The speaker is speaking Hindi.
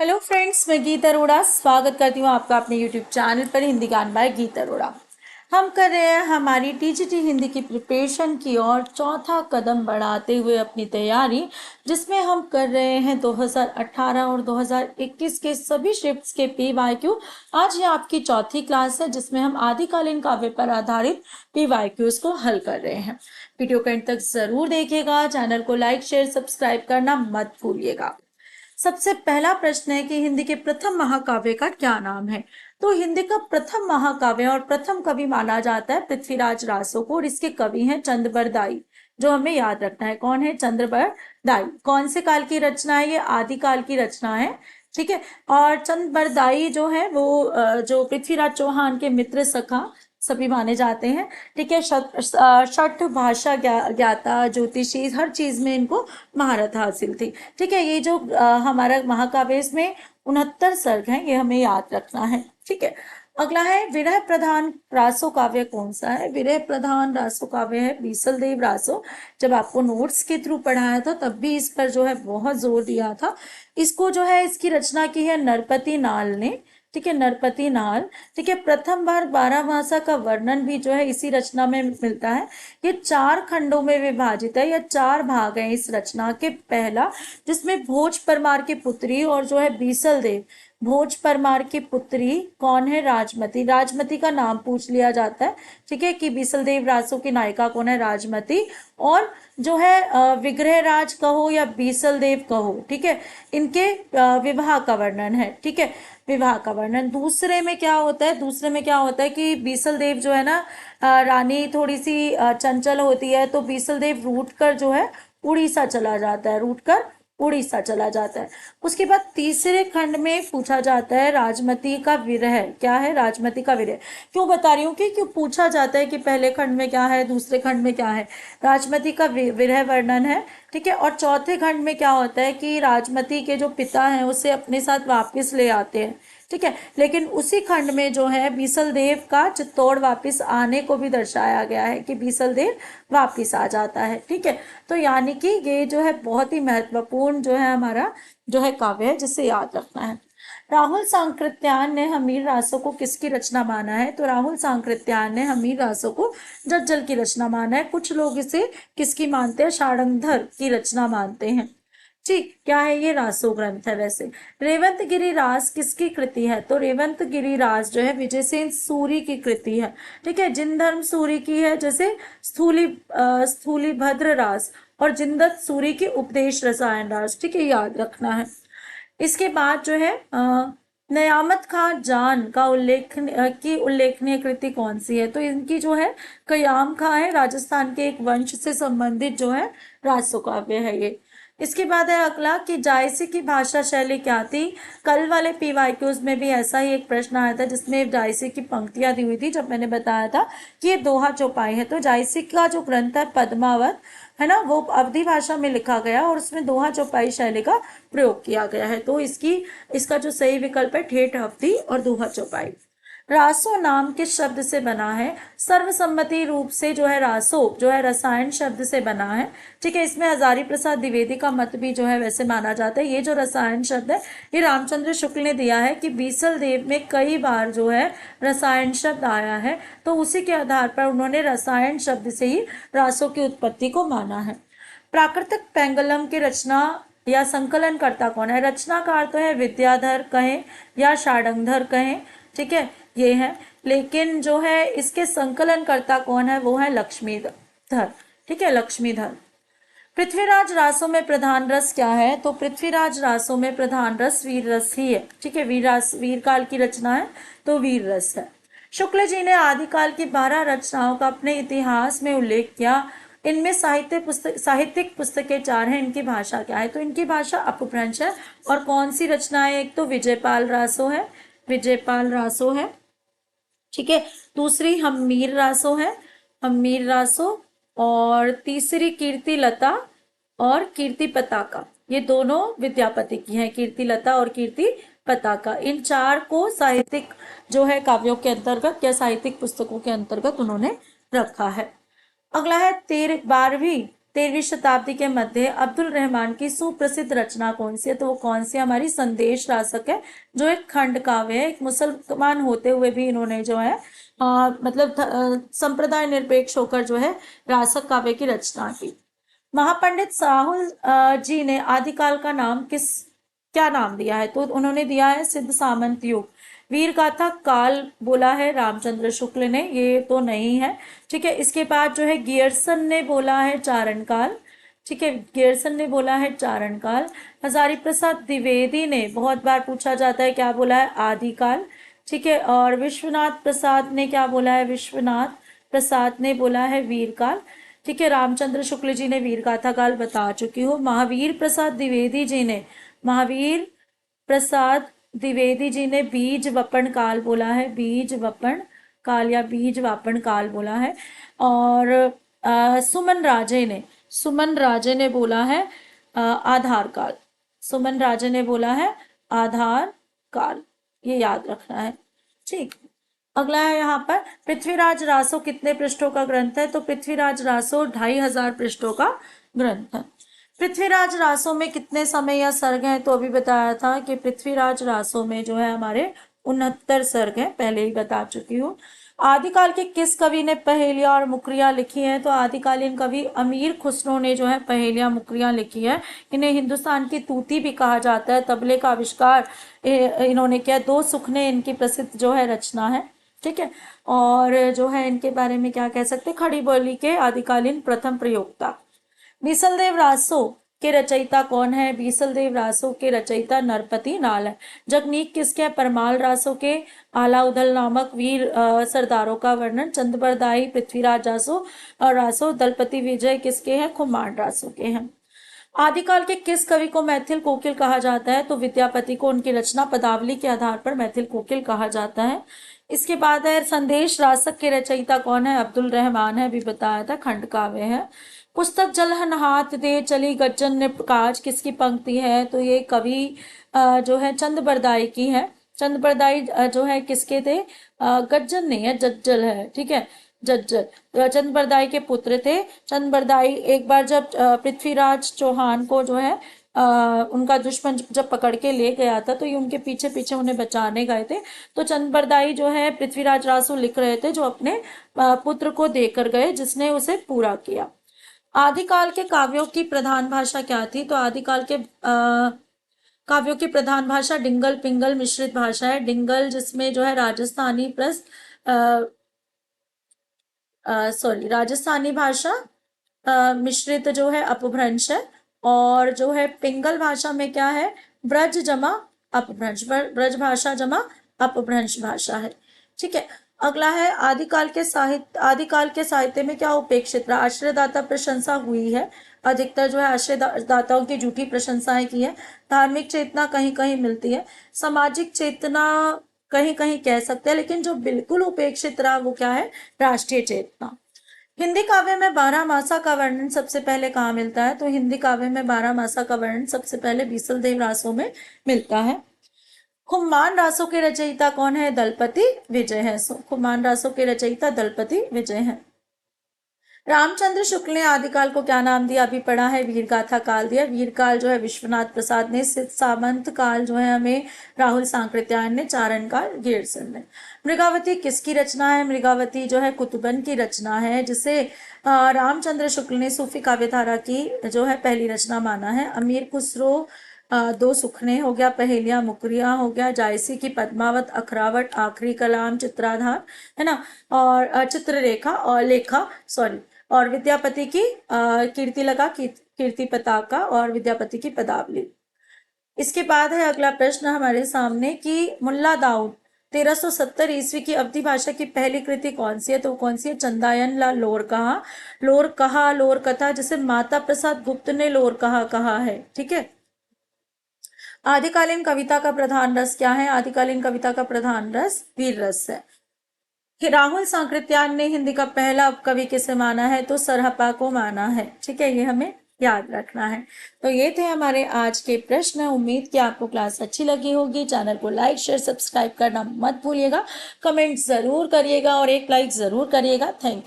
हेलो फ्रेंड्स, मैं गीत अरोड़ा स्वागत करती हूँ आपका अपने यूट्यूब चैनल पर हिंदी गान बाय गीत अरोड़ा। हम कर रहे हैं हमारी टीजीटी हिंदी की प्रिपरेशन की और चौथा कदम बढ़ाते हुए अपनी तैयारी, जिसमें हम कर रहे हैं 2018 और 2021 के सभी शिफ्ट्स के PYQ। आज ये आपकी चौथी क्लास है जिसमें हम आदिकालीन काव्य पर आधारित PYQs को हल कर रहे हैं। वीडियो को अंत तक जरूर देखिएगा। चैनल को लाइक शेयर सब्सक्राइब करना मत भूलिएगा। सबसे पहला प्रश्न है कि हिंदी के प्रथम महाकाव्य का क्या नाम है। तो हिंदी का प्रथम महाकाव्य और प्रथम कवि माना जाता है पृथ्वीराज रासो को, और इसके कवि हैं चंद्रबरदाई। जो हमें याद रखना है, कौन है? चंद्रबरदाई। कौन से काल की रचना है? ये आदिकाल की रचना है। ठीक है। और चंद्रबरदाई जो है वो जो पृथ्वीराज चौहान के मित्र सखा सभी माने जाते हैं। ठीक है। शठ भाषा ज्ञाता ज्योतिषी हर चीज में इनको महारत हासिल थी। ठीक है। ये जो हमारा महाकाव्य, इसमें 69 सर्ग हैं, ये हमें याद रखना है। ठीक है। अगला है विरह प्रधान रासो काव्य कौन सा है? विरह प्रधान रासो काव्य है बीसल देव रासो। जब आपको नोट्स के थ्रू पढ़ाया था तब भी इस पर जो है बहुत जोर दिया था। इसको जो है इसकी रचना की है नरपति नाल ने। ठीक है, नरपति नाल। ठीक है। प्रथम बार 12 भाषा का वर्णन भी जो है इसी रचना में मिलता है। ये 4 खंडों में विभाजित है, या 4 भाग हैं इस रचना के। पहला, जिसमें भोज परमार की पुत्री और जो है बीसल देव। भोज परमार की पुत्री कौन है? राजमती। राजमती का नाम पूछ लिया जाता है। ठीक है, कि बीसल देव रासो की नायिका कौन है? राजमती। और जो है विग्रह राज कहो या बीसल देव कहो, ठीक है, इनके विवाह का वर्णन है। ठीक है, विवाह का वर्णन। दूसरे में क्या होता है? दूसरे में क्या होता है कि बीसल देव जो है ना, रानी थोड़ी सी चंचल होती है, तो बीसल देव रूठ कर जो है उड़ीसा चला जाता है। रूठ कर उड़ीसा चला जाता है। उसके बाद तीसरे खंड में पूछा जाता है राजमती का विरह। क्या है? राजमती का विरह। क्यों बता रही हूँ कि क्यों पूछा जाता है कि पहले खंड में क्या है, दूसरे खंड में क्या है। राजमती का विरह वर्णन है। ठीक है। और चौथे खंड में क्या होता है कि राजमती के जो पिता हैं उसे अपने साथ वापस ले आते हैं। ठीक है। लेकिन उसी खंड में जो है बीसल देव का चित्तौड़ वापस आने को भी दर्शाया गया है कि बीसल देव वापस आ जाता है। ठीक है। तो यानी कि ये जो है बहुत ही महत्वपूर्ण जो है हमारा जो है काव्य है, जिसे याद रखना है। राहुल सांकृत्यायन ने हमीर रासो को किसकी रचना माना है? तो राहुल सांकृत्यायन ने हमीर रासो को जज्जल की रचना माना है। कुछ लोग इसे किसकी मानते हैं? षाडंगधर की रचना मानते हैं। ठीक, क्या है ये? रासो ग्रंथ है। वैसे रेवंत गिरी रास किसकी कृति है? तो रेवंत गिरी रास जो है विजयसेन सूरी की कृति है। ठीक है। जिनधर्म सूरी की है, जैसे स्थूली भद्र रास, और जिनदत्त सूरी की उपदेश रसायन रास। ठीक है, याद रखना है। इसके बाद जो है नयामत खां जान का उल्लेखनीय कृति कौन सी है? तो इनकी जो है कयाम खां है, राजस्थान के एक वंश से संबंधित जो है रासो काव्य है ये। इसके बाद है अगला कि जायसी की भाषा शैली क्या थी? कल वाले PYQs में भी ऐसा ही एक प्रश्न आया था जिसमें जायसी की पंक्तियां दी हुई थी, जब मैंने बताया था कि ये दोहा चौपाई है। तो जायसी का जो ग्रंथ है पद्मावत है ना, वो अवधी भाषा में लिखा गया और उसमें दोहा चौपाई शैली का प्रयोग किया गया है। तो इसका जो सही विकल्प है ठेठ अवधी और दोहा चौपाई। रासो नाम किस शब्द से बना है? सर्वसम्मति रूप से जो है रासो जो है रसायन शब्द से बना है। ठीक है। इसमें हजारी प्रसाद द्विवेदी का मत भी जो है वैसे माना जाता है। ये जो रसायन शब्द है ये रामचंद्र शुक्ल ने दिया है कि बीसल देव में कई बार जो है रसायन शब्द आया है, तो उसी के आधार पर उन्होंने रसायन शब्द से ही रासो की उत्पत्ति को माना है। प्राकृतिक पेंगलम की रचना या संकलन करता कौन है? रचनाकार तो है विद्याधर कहें या षाडंगधर कहें। ठीक है, ये है। लेकिन जो है इसके संकलन करता कौन है? वो है लक्ष्मीधर। ठीक है, लक्ष्मीधर। पृथ्वीराज रासों में प्रधान रस क्या है? तो पृथ्वीराज रासों में प्रधान रस वीर रस ही है। ठीक है, वीर काल की रचना है तो वीर रस है। शुक्ल जी ने आदिकाल की 12 रचनाओं का अपने इतिहास में उल्लेख किया। इनमें साहित्यिक पुस्तकें 4 हैं। इनकी भाषा क्या है? तो इनकी भाषा अपभ्रंश है। और कौन सी रचना है? एक तो विजयपाल रासो है, विजयपाल रासो है। ठीक है। दूसरी हम्मीर रासो है, हम्मीर रासो। और तीसरी कीर्ति लता और कीर्ति पताका। ये दोनों विद्यापति की हैं, कीर्ति लता और कीर्ति पताका। इन 4 को साहित्यिक जो है काव्यों के अंतर्गत या साहित्यिक पुस्तकों के अंतर्गत उन्होंने रखा है। अगला है 12वीं 13वीं शताब्दी के मध्य अब्दुल रहमान की सुप्रसिद्ध रचना कौन सी है? तो वो कौन सी हमारी संदेश रासक है, जो एक खंड काव्य है। एक मुसलमान होते हुए भी इन्होंने जो है मतलब संप्रदाय निरपेक्ष होकर जो है रासक काव्य की रचना की। महापंडित साहुल जी ने आदिकाल का नाम क्या नाम दिया है? तो उन्होंने दिया है सिद्ध सामंत युग। वीर गाथा काल बोला है रामचंद्र शुक्ल ने, ये तो नहीं है। ठीक है, इसके बाद जो है गियर्सन ने बोला है चारण काल। ठीक है, गियर्सन ने बोला है चारण काल। हजारी प्रसाद द्विवेदी ने बहुत बार पूछा जाता है, क्या बोला है? आदिकाल। ठीक है, और विश्वनाथ प्रसाद ने क्या बोला है? विश्वनाथ प्रसाद ने बोला है वीरकाल। ठीक है, रामचंद्र शुक्ल जी ने वीर गाथा काल बता चुकी हूँ। महावीर प्रसाद द्विवेदी जी ने बीज वपन काल बोला है, बीज वपन काल या बीज वापन काल बोला है। और सुमन राजे ने बोला है आधार काल। सुमन राजे ने बोला है आधार काल, ये याद रखना है। ठीक, अगला है यहाँ पर पृथ्वीराज रासो कितने पृष्ठों का ग्रंथ है? तो पृथ्वीराज रासो 2500 पृष्ठों का ग्रंथ है। पृथ्वीराज रासो में कितने समय या सर्ग हैं? तो अभी बताया था कि पृथ्वीराज रासो में जो है हमारे 69 सर्ग हैं, पहले ही बता चुकी हूँ। आदिकाल के किस कवि ने पहेलियां और मुकरियां लिखी हैं? तो आदिकालीन कवि अमीर खुसरो ने जो है पहेलियां मुकरियां लिखी है। इन्हें हिंदुस्तान की तूती भी कहा जाता है। तबले का आविष्कार इन्होंने किया। दो सुखने इनकी प्रसिद्ध जो है रचना है। ठीक है, और जो है इनके बारे में क्या कह सकते हैं? खड़ी बोली के आदिकालीन प्रथम प्रयोक्ता। बीसलदेव रासो के रचयिता कौन है? बीसलदेव रासो के रचयिता नरपति नाल है। जगनीक किसके है? परमाल रासो के। आलाउदल नामक वीर सरदारों का वर्णन। चंद्रबरदाई पृथ्वीराज रासो। दलपति विजय किसके हैं? खुमान रासो के हैं। आदिकाल के किस कवि को मैथिल कोकिल कहा जाता है? तो विद्यापति को उनकी रचना पदावली के आधार पर मैथिल कोकिल कहा जाता है। इसके बाद है संदेश रासक के रचयिता कौन है? अब्दुल रहमान है, भी बताया था, खंड काव्य है। पुस्तक जलहन हाथ दे चली गज्जन ने काज किसकी पंक्ति है? तो ये कवि जो है चंद बरदाई की है। चंद बरदाई जो है किसके थे? गज्जन नहीं है, जज्जल है। ठीक है, जज्जल चंद बरदाई के पुत्र थे। चंद बरदाई एक बार जब पृथ्वीराज चौहान को जो है उनका दुश्मन जब पकड़ के ले गया था, तो ये उनके पीछे पीछे उन्हें बचाने गए थे। तो चंद बरदाई जो है पृथ्वीराज रासो लिख रहे थे, जो अपने पुत्र को देकर गए, जिसने उसे पूरा किया। आदिकाल के काव्यों की प्रधान भाषा क्या थी? तो आदिकाल के काव्यों की प्रधान भाषा डिंगल पिंगल मिश्रित भाषा है। डिंगल जिसमें जो है राजस्थानी प्लस राजस्थानी भाषा मिश्रित जो है अपभ्रंश है। और जो है पिंगल भाषा में क्या है? ब्रज जमा अपभ्रंश, ब्रज भाषा जमा अपभ्रंश भाषा है। ठीक है, अगला है आदिकाल के साहित्य में क्या उपेक्षित रहा? आश्रयदाता प्रशंसा हुई है। अधिकतर जो है आश्रयदाताओं की झूठी प्रशंसाएं की है। धार्मिक चेतना कहीं कहीं मिलती है। सामाजिक चेतना कहीं कहीं कह सकते हैं, लेकिन जो बिल्कुल उपेक्षित रहा वो क्या है? राष्ट्रीय चेतना। हिंदी काव्य में 12 मासा का वर्णन सबसे पहले कहाँ मिलता है? तो हिंदी काव्य में 12 मासा का वर्णन सबसे पहले बीसलदेव रासो में मिलता है। खुम्मान रासो के रचयिता कौन है? दलपति विजय है। खुम्मान रासो के रचयिता दलपति विजय है। रामचंद्र शुक्ल ने आदिकाल को क्या नाम दिया? अभी पढ़ा है, वीर गाथा काल दिया। वीर काल जो है विश्वनाथ प्रसाद ने। सिद्ध सामंत काल जो है हमें राहुल सांकृत्यायन ने। चारण काल गियर्सन ने। मृगावती किसकी रचना है? मृगावती जो है कुतुबन की रचना है, जिसे रामचंद्र शुक्ल ने सूफी काव्यधारा की जो है पहली रचना माना है। अमीर खुसरो दो सुखने हो गया, पहेलियां मुकरियां हो गया, जायसी की पद्मावत, अखरावट, आखिरी कलाम, चित्राधार है ना, और चित्ररेखा और लेखा और विद्यापति की कीर्ति पताका और विद्यापति की पदावली। इसके बाद है अगला प्रश्न हमारे सामने कि मुल्ला दाऊद 1370 ईस्वी की अवधी भाषा की पहली कृति कौन सी है? तो कौन सी है? चंदायन ला लोर कहा लोर कथा, जिसे माता प्रसाद गुप्त ने लोर कहा है। ठीक है, आदिकालीन कविता का प्रधान रस क्या है? आदिकालीन कविता का प्रधान रस वीर रस है। राहुल सांकृत्यायन ने हिंदी का पहला कवि किसे माना है? तो सरहपा को माना है। ठीक है, ये हमें याद रखना है। तो ये थे हमारे आज के प्रश्न। उम्मीद कि आपको क्लास अच्छी लगी होगी। चैनल को लाइक शेयर सब्सक्राइब करना मत भूलिएगा। कमेंट जरूर करिएगा और एक लाइक जरूर करिएगा। Thank you.